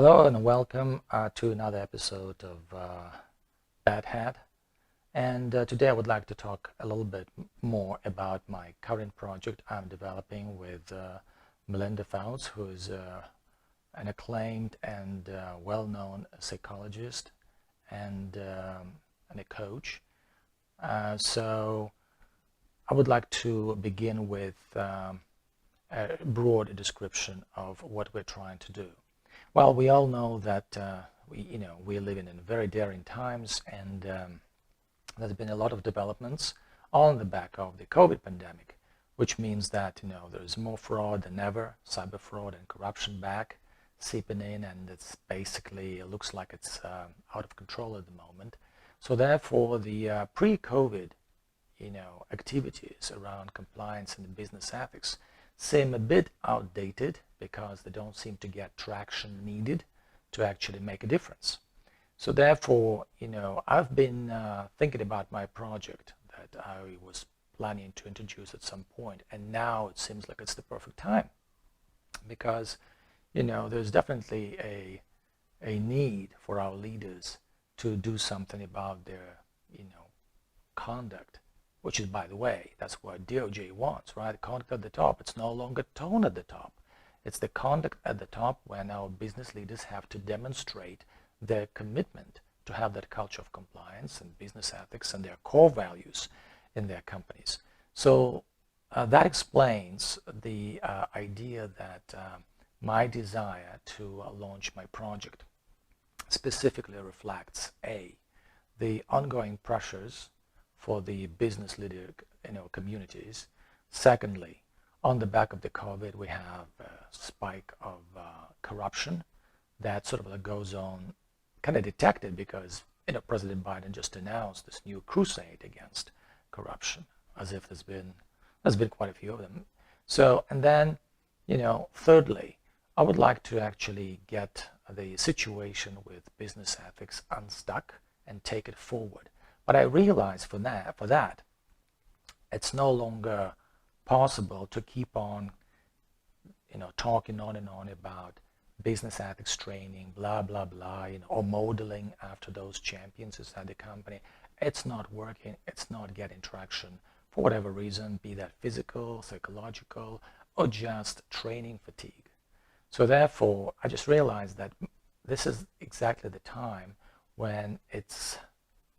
Hello and welcome to another episode of Bad Hat. And today I would like to talk a little bit more about my current project I'm developing with Melinda Fouts, who is an acclaimed and well-known psychologist and a coach. So I would like to begin with a broad description of what we're trying to do. Well, we all know that we live in very daring times, and there's been a lot of developments on the back of the COVID pandemic, which means that there's more fraud than ever, cyber fraud and corruption back seeping in, and it's basically it looks like it's out of control at the moment. So therefore, the pre-COVID activities around compliance and business ethics seem a bit outdated because they don't seem to get traction needed to actually make a difference. So therefore, I've been thinking about my project that I was planning to introduce at some point, and now it seems like it's the perfect time because, there's definitely a need for our leaders to do something about their, conduct, which is, by the way, that's what DOJ wants, right? Conduct at the top. It's no longer tone at the top. It's the conduct at the top when our business leaders have to demonstrate their commitment to have that culture of compliance and business ethics and their core values in their companies. So that explains the idea that my desire to launch my project specifically reflects the ongoing pressures for the business leader communities. Secondly, on the back of the COVID, we have a spike of corruption that sort of goes on, kind of detected because President Biden just announced this new crusade against corruption, as if there's been quite a few of them. So, and then, thirdly, I would like to actually get the situation with business ethics unstuck and take it forward. But I realize for that, it's no longer possible to keep on, talking on and on about business ethics training, blah, blah, blah, or modeling after those champions inside the company. It's not working. It's not getting traction for whatever reason, be that physical, psychological, or just training fatigue. So therefore, I just realized that this is exactly the time when it's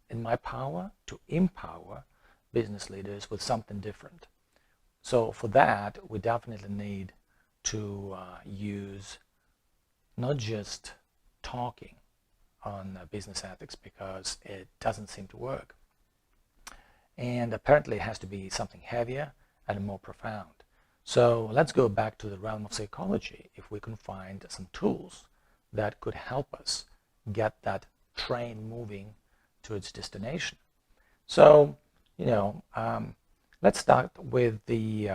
in my power to empower business leaders with something different. So for that, we definitely need to use not just talking on business ethics because it doesn't seem to work. And apparently it has to be something heavier and more profound. So let's go back to the realm of psychology if we can find some tools that could help us get that train moving to its destination. So, let's start with the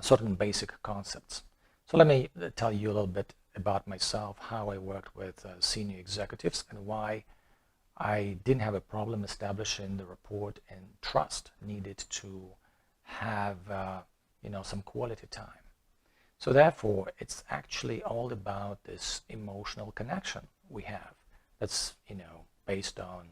certain basic concepts. So let me tell you a little bit about myself, how I worked with senior executives and why I didn't have a problem establishing the rapport and trust needed to have some quality time. So therefore, it's actually all about this emotional connection we have. That's based on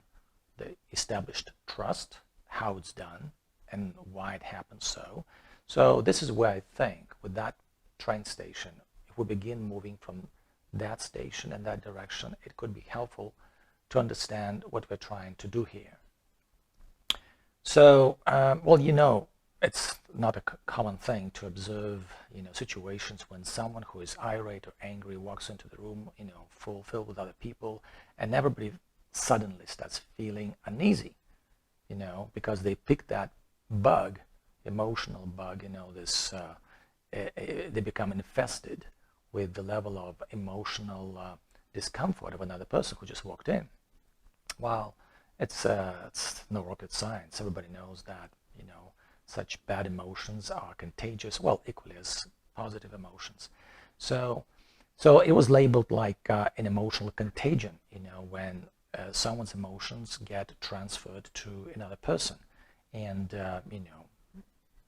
the established trust, how it's done, and why it happens so. So this is where I think with that train station, if we begin moving from that station and that direction, it could be helpful to understand what we're trying to do here. So, it's not a common thing to observe, situations when someone who is irate or angry walks into the room, filled with other people, and everybody suddenly starts feeling uneasy, because they pick that bug, emotional bug, they become infested with the level of emotional discomfort of another person who just walked in. Well, it's no rocket science. Everybody knows that, such bad emotions are contagious, well, equally as positive emotions. So it was labeled like an emotional contagion, when someone's emotions get transferred to another person, and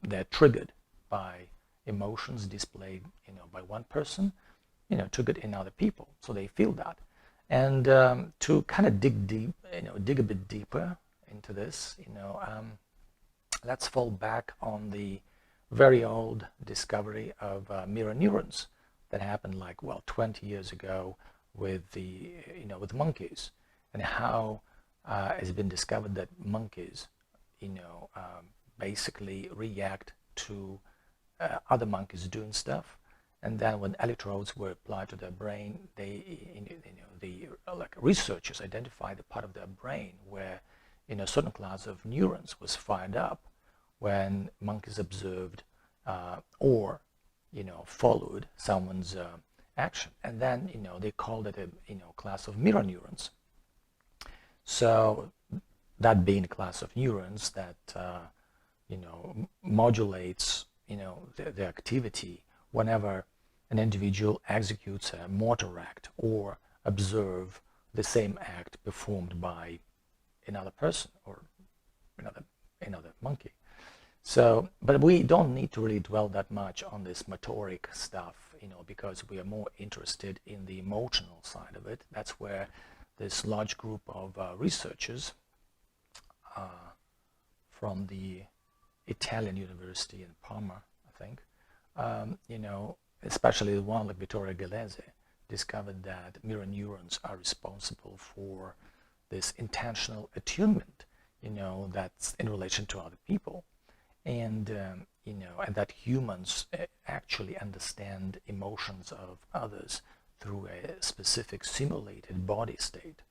they're triggered by emotions displayed, by one person, took it in other people, so they feel that. And to kind of dig a bit deeper into this, let's fall back on the very old discovery of mirror neurons that happened like, well, 20 years ago with with monkeys, and how it's been discovered that monkeys, basically react to other monkeys doing stuff, and then when electrodes were applied to their brain, the like researchers identified the part of their brain where a certain class of neurons was fired up when monkeys observed or followed someone's action, and then they called it a class of mirror neurons. So that being a class of neurons that modulates the activity whenever an individual executes a motor act or observe the same act performed by another person or another monkey. So, but we don't need to really dwell that much on this motoric stuff, because we are more interested in the emotional side of it. That's where this large group of researchers from the Italian university in Parma, I think, especially the one like Vittorio Gallese, discovered that mirror neurons are responsible for this intentional attunement, that's in relation to other people. And and that humans actually understand emotions of others through a specific simulated body state,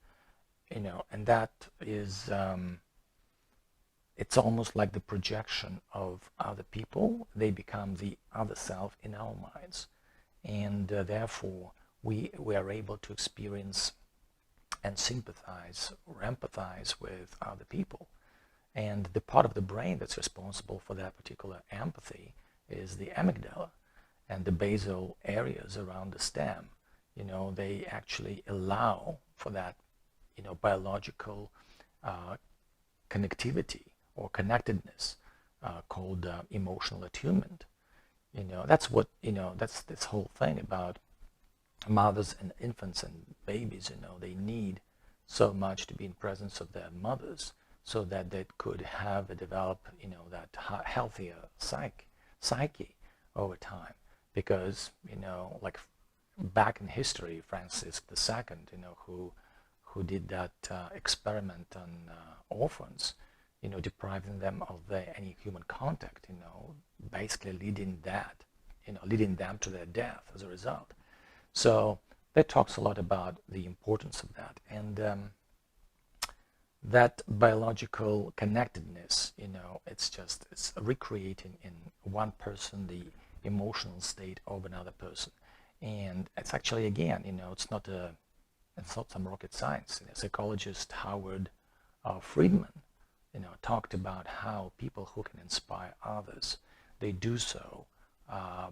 and that is it's almost like the projection of other people. They become the other self in our minds, and therefore we are able to experience and sympathize or empathize with other people. And the part of the brain that's responsible for that particular empathy is the amygdala, and the basal areas around the stem. They actually allow for that, biological connectivity or connectedness called emotional attunement. That's what, that's this whole thing about mothers and infants and babies. They need so much to be in presence of their mothers, so that they could have a develop, that healthier psyche over time. Because, like back in history, Francis II, who did that experiment on orphans, depriving them of any human contact, basically leading them to their death as a result. So that talks a lot about the importance of that. And that biological connectedness, it's recreating in one person the emotional state of another person. And it's actually, again, it's not some rocket science. Psychologist Howard Friedman, talked about how people who can inspire others, they do so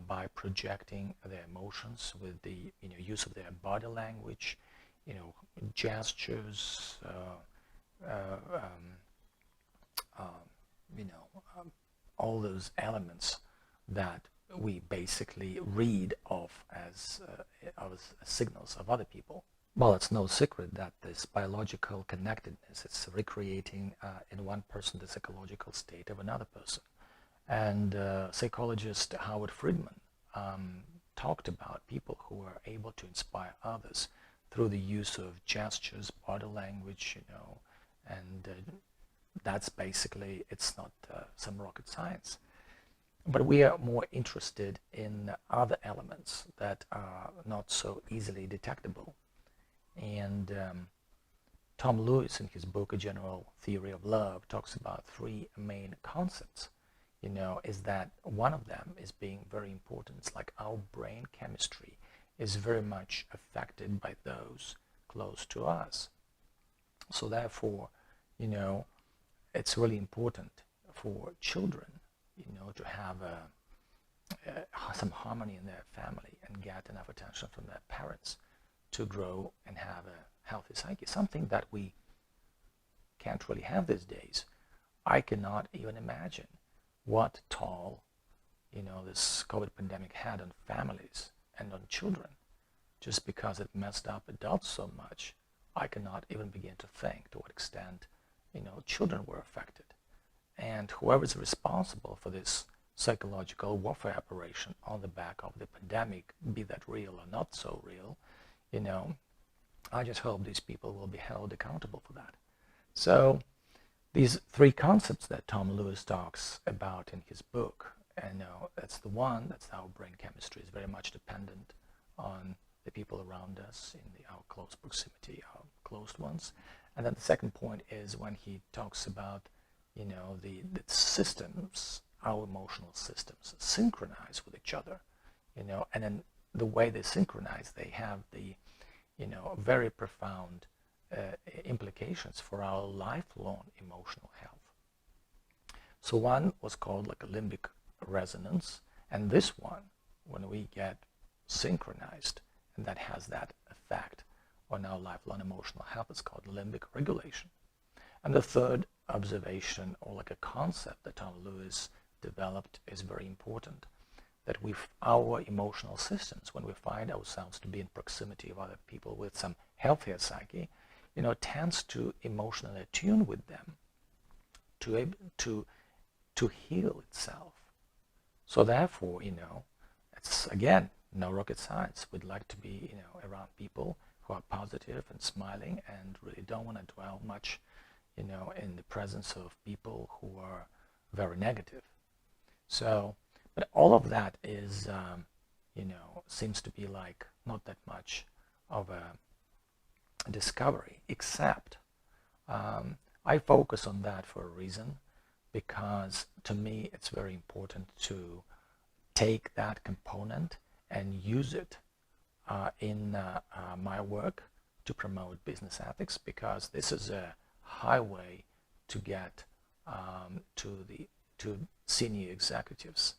by projecting their emotions with the use of their body language, gestures, all those elements that we basically read of as signals of other people. Well, it's no secret that this biological connectedness is recreating in one person the psychological state of another person. And psychologist Howard Friedman talked about people who are able to inspire others through the use of gestures, body language, and that's basically, it's not some rocket science. But we are more interested in other elements that are not so easily detectable. And Tom Lewis, in his book A General Theory of Love, talks about three main concepts. Is that one of them is being very important. It's like our brain chemistry is very much affected by those close to us. So therefore, it's really important for children, to have some harmony in their family and get enough attention from their parents to grow and have a healthy psyche, something that we can't really have these days. I cannot even imagine what toll, this COVID pandemic had on families and on children. just because it messed up adults so much, I cannot even begin to think to what extent, children were affected. And whoever is responsible for this psychological warfare operation on the back of the pandemic, be that real or not so real, I just hope these people will be held accountable for that. So these three concepts that Tom Lewis talks about in his book, and that's the one, that's how brain chemistry is very much dependent on the people around us in our close proximity, our closed ones. And then the second point is when he talks about, the systems, our emotional systems synchronize with each other, and then the way they synchronize, they have the, very profound implications for our lifelong emotional health. So one was called like a limbic resonance, and this one, when we get synchronized, and that has that effect on our lifelong emotional health, is called limbic regulation. And the third observation, or like a concept that Tom Lewis developed, is very important, that our emotional systems, when we find ourselves to be in proximity of other people with some healthier psyche, tends to emotionally attune with them to heal itself. So therefore, it's again no rocket science. We'd like to be, around people who are positive and smiling and really don't want to dwell much, in the presence of people who are very negative. So, but all of that is, seems to be like not that much of a discovery, except I focus on that for a reason, because to me it's very important to take that component and use it in my work to promote business ethics, because this is a highway to get to senior executives